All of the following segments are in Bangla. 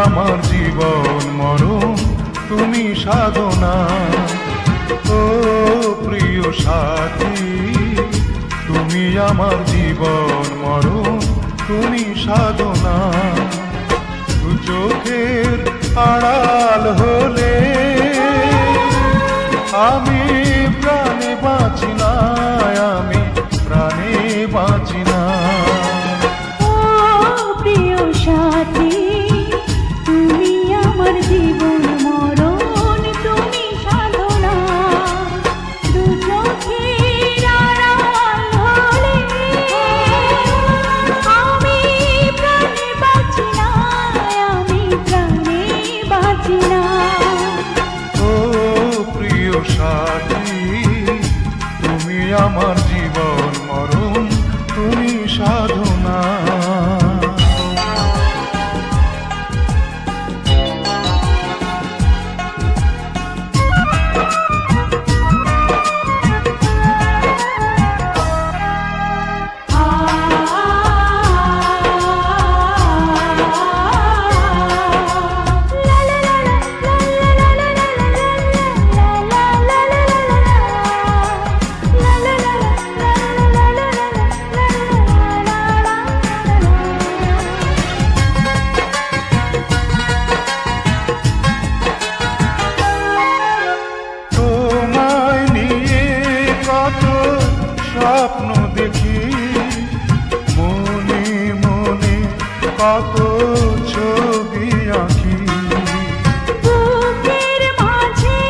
আমার জীবন মরণ, তুমি সাধনা। ও প্রিয় সাথী, তুমি আমার জীবন মরণ, তুমি সাধনা। দু চোখের আড়াল হলে আমি প্রাণে বাঁচি না, আমি প্রাণে বাঁচি না। ও প্রিয় সাথী, তুমি আমার জীবন মরণ, তুমি সাধনা। দু চোখের আড়াল হলে আমি প্রাণে বাঁচি না, আমি প্রাণে বাঁচি না। ও প্রিয় সাথী, তুমি আমার জীবন মরণ, তুমি সাধনা। স্বপ্ন দেখি মনে মনে, কত ছবি আঁকি। বুকের মাঝে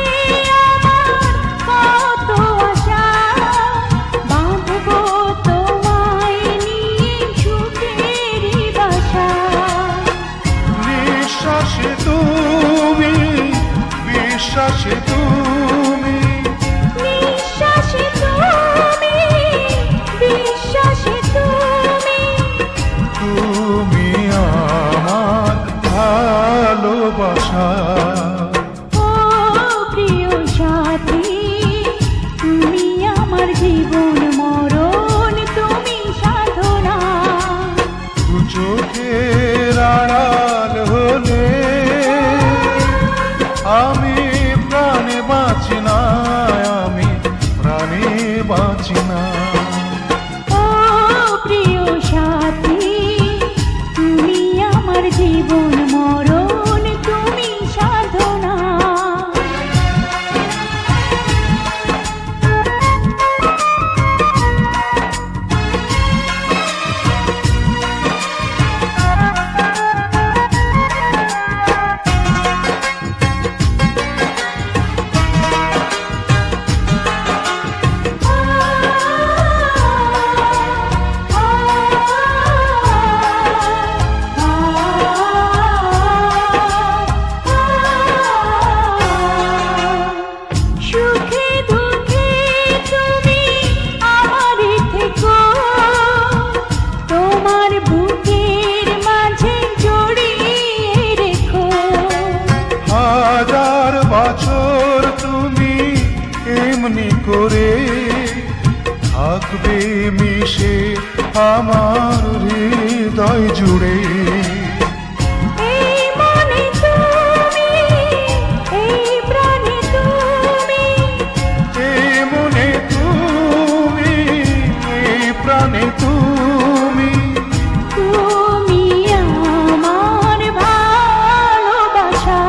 আমার কত আশা, বাঁধবো তোমায় নিয়ে সুখেরই বাসা। নিঃশ্বাসে তুমি, বিশ্বাসে তুমি, নিঃশ্বাসে তুমি, বিশ্বাসে তুমি, তুমি আমার ভালোবাসা। ও প্রিয় সাথী, তুমি আমার জীবন মরণ, তুমি সাধনা। দু চোখের আড়াল হলে আমি প্রাণে বাঁচি না, আমি প্রাণে বাঁচি না। ও প্রিয় সাথী, তুমি আমার জীবন মরণ, তুমি সাধনা। সুখে দুঃখে তুমি আমারই থেকো, তোমার বুকের মাঝে জড়িয়ে রেখো। হাজার বছর তুমি এমনি করে থাকবে মিশে আমার হৃদয় জুড়ে। এই মনে তুমি, এই প্রাণে তুমি, এই মনে তুমি, এই প্রাণে তুমি, তুমি আমার ভালোবাসা।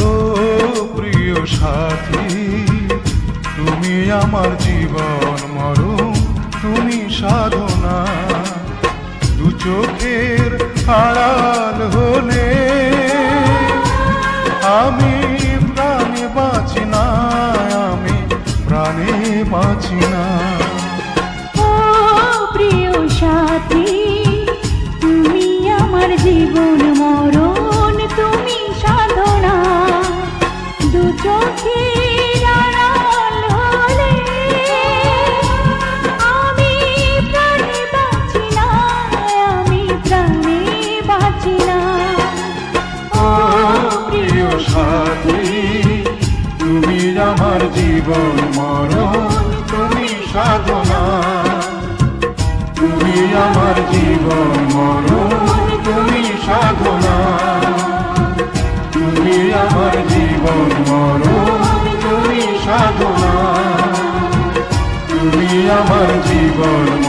ও প্রিয় সাথী, তুমি আমার জীবন মরণ, তুমি সাধনা। দু চোখের আড়াল হলে আমি প্রাণে বাঁচি না, আমি প্রাণে বাঁচি না। ও প্রিয় সাথী, তুমি আমার জীবন মরণ, তুমি সাধনা। দু চোখের আড়াল হলে আমি প্রাণে বাঁচি না, আমি প্রাণে বাঁচি না। ও প্রিয় সাথী, তুমি আমার জীবন মরণ, তুমি সাধনা। তুমি আমার জীবন মরণ, তুমি সাধনা। আমার জীবন